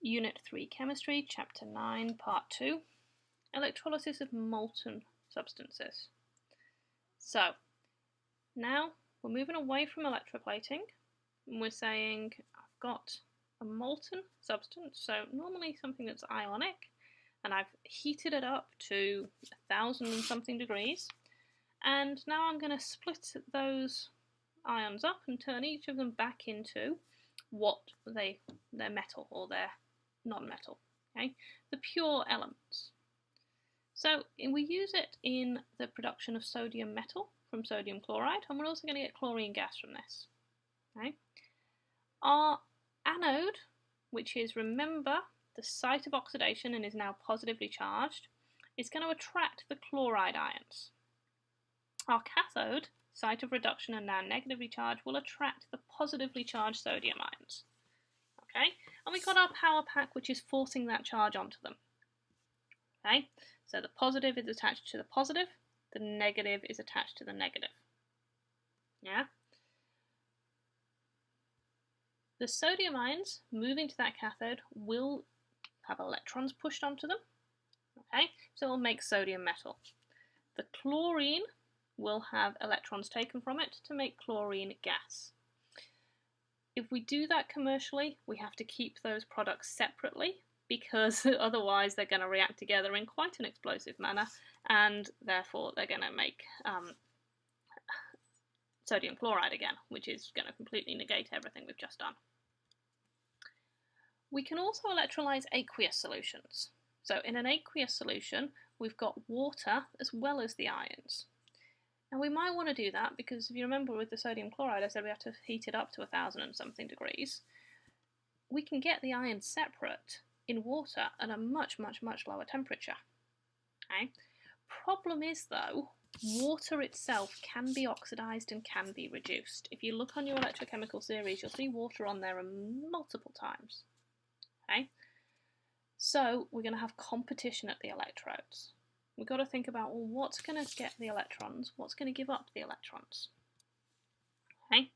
Unit 3 Chemistry, Chapter 9, Part 2, Electrolysis of molten substances. So, now we're moving away from electroplating, and we're saying I've got a molten substance, so normally something that's ionic, and I've heated it up to 1,000 and something degrees, and now I'm going to split those ions up and turn each of them back into what their metal or their non-metal, okay? The pure elements. So we use it in the production of sodium metal from sodium chloride, and we're also going to get chlorine gas from this. Okay? Our anode, which is, remember, the site of oxidation and is now positively charged, is going to attract the chloride ions. Our cathode, site of reduction and now negatively charged, will attract the positively charged sodium ions. Okay, and we've got our power pack, which is forcing that charge onto them. Okay, so the positive is attached to the positive, the negative is attached to the negative. Yeah. The sodium ions moving to that cathode will have electrons pushed onto them. Okay, so it will make sodium metal. The chlorine will have electrons taken from it to make chlorine gas. If we do that commercially, we have to keep those products separately because otherwise they're going to react together in quite an explosive manner, and therefore they're going to make sodium chloride again, which is going to completely negate everything we've just done. We can also electrolyze aqueous solutions. So in an aqueous solution, we've got water as well as the ions. And we might want to do that because if you remember with the sodium chloride, I said we have to heat it up to 1,000 and something degrees. We can get the ions separate in water at a much lower temperature. Okay? Problem is though, water itself can be oxidized and can be reduced. If you look on your electrochemical series, you'll see water on there multiple times. Okay? So we're going to have competition at the electrodes. We've got to think about, well, what's going to get the electrons? What's going to give up the electrons? Okay,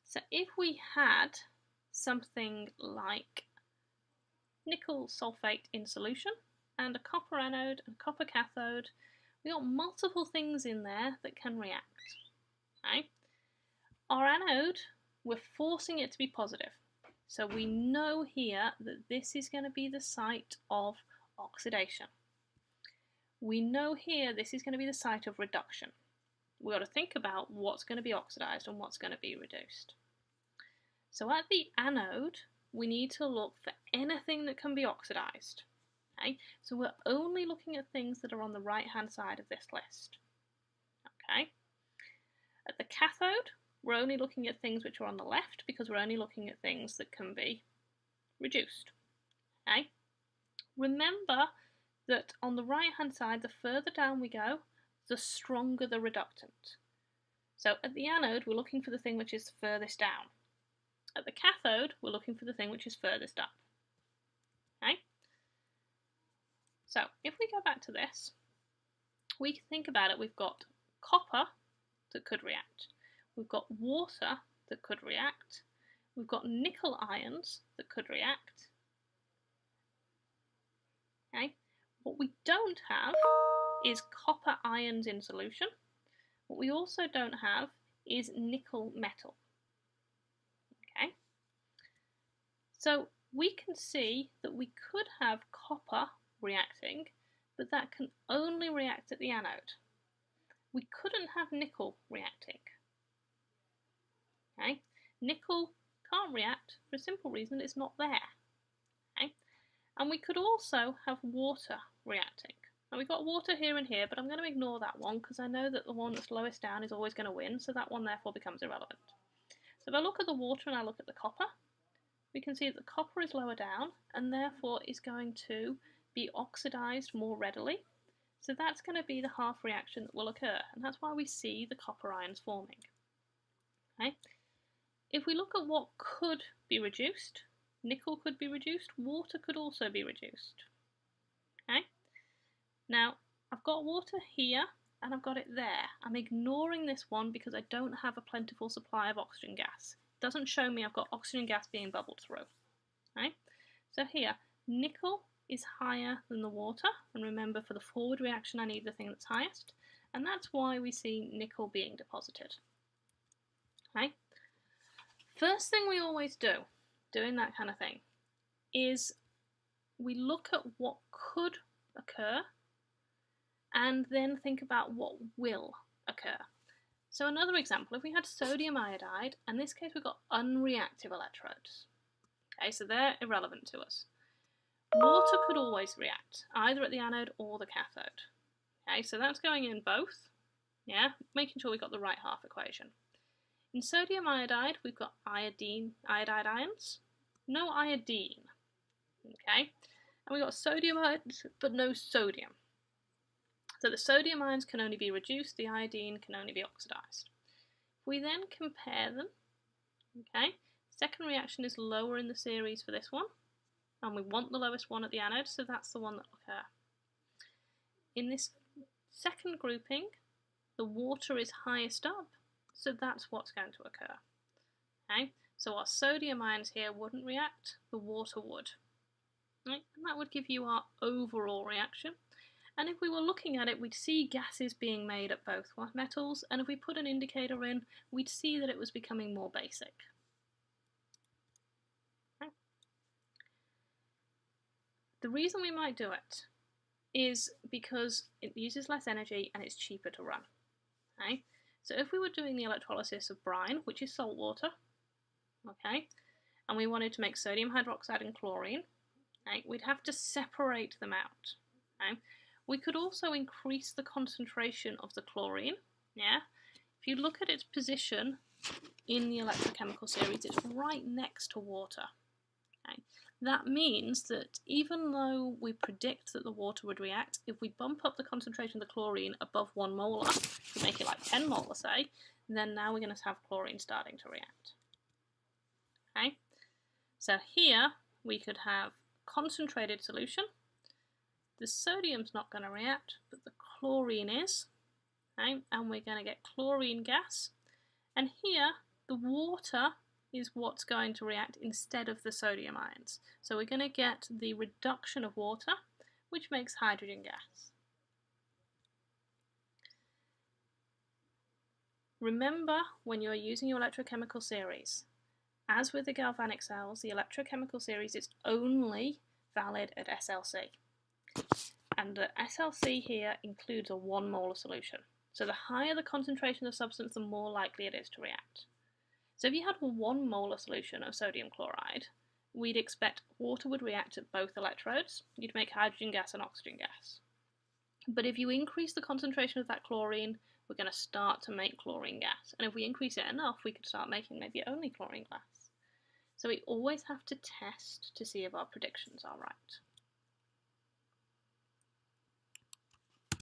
so if we had something like nickel sulfate in solution and a copper anode and a copper cathode, we've got multiple things in there that can react. Okay, our anode, we're forcing it to be positive. So we know here that this is going to be the site of oxidation. We know here this is going to be the site of reduction. We've got to think about what's going to be oxidized and what's going to be reduced. So at the anode, we need to look for anything that can be oxidized. Okay? So we're only looking at things that are on the right-hand side of this list. Okay? At the cathode, we're only looking at things which are on the left because we're only looking at things that can be reduced. Okay? Remember that on the right hand side, the further down we go, the stronger the reductant. So at the anode, we're looking for the thing which is furthest down. At the cathode, we're looking for the thing which is furthest up. Okay? So if we go back to this, we can think about it. We've got copper that could react. We've got water that could react. We've got nickel ions that could react. Okay? What we don't have is copper ions in solution. What we also don't have is nickel metal. Okay? So we can see that we could have copper reacting, but that can only react at the anode. We couldn't have nickel reacting. Okay? Nickel can't react for a simple reason, it's not there. Okay? And we could also have water reacting. Now we've got water here and here, but I'm going to ignore that one because I know that the one that's lowest down is always going to win, so that one therefore becomes irrelevant. So if I look at the water and I look at the copper, we can see that the copper is lower down and therefore is going to be oxidized more readily. So that's going to be the half reaction that will occur, and that's why we see the copper ions forming. Okay? If we look at what could be reduced, nickel could be reduced, water could also be reduced. Okay? Now, I've got water here and I've got it there. I'm ignoring this one because I don't have a plentiful supply of oxygen gas. It doesn't show me I've got oxygen gas being bubbled through. Okay? So here, nickel is higher than the water, and remember for the forward reaction I need the thing that's highest, and that's why we see nickel being deposited. Okay? First thing we always do, doing that kind of thing, is we look at what could occur and then think about what will occur. So another example, if we had sodium iodide, in this case we've got unreactive electrodes. Okay, so they're irrelevant to us. Water could always react, either at the anode or the cathode. Okay, so that's going in both, yeah, making sure we got the right half equation. In sodium iodide, we've got iodide ions, no iodine, okay, and we've got sodium ions, but no sodium. So the sodium ions can only be reduced, the iodine can only be oxidised. If we then compare them, okay, second reaction is lower in the series for this one, and we want the lowest one at the anode, so that's the one that will occur. In this second grouping, the water is highest up, so that's what's going to occur. Okay, so our sodium ions here wouldn't react, the water would. Right? And that would give you our overall reaction. And if we were looking at it, we'd see gases being made at both metals, and if we put an indicator in, we'd see that it was becoming more basic. Okay. The reason we might do it is because it uses less energy and it's cheaper to run. Okay? So if we were doing the electrolysis of brine, which is salt water, okay, and we wanted to make sodium hydroxide and chlorine, okay, we'd have to separate them out. Okay? We could also increase the concentration of the chlorine. Yeah, if you look at its position in the electrochemical series, it's right next to water. Okay? That means that even though we predict that the water would react, if we bump up the concentration of the chlorine above 1 molar, to make it like 10 molar say, then now we're going to have chlorine starting to react. Okay, so here we could have concentrated solution. The sodium's not going to react, but the chlorine is, okay? And we're going to get chlorine gas. And here, the water is what's going to react instead of the sodium ions. So we're going to get the reduction of water, which makes hydrogen gas. Remember, when you are using your electrochemical series, as with the galvanic cells, the electrochemical series is only valid at SLC. And the SLC here includes a 1 molar solution. So the higher the concentration of the substance, the more likely it is to react. So if you had a 1 molar solution of sodium chloride, we'd expect water would react at both electrodes. You'd make hydrogen gas and oxygen gas. But if you increase the concentration of that chlorine, we're going to start to make chlorine gas. And if we increase it enough, we could start making maybe only chlorine gas. So we always have to test to see if our predictions are right.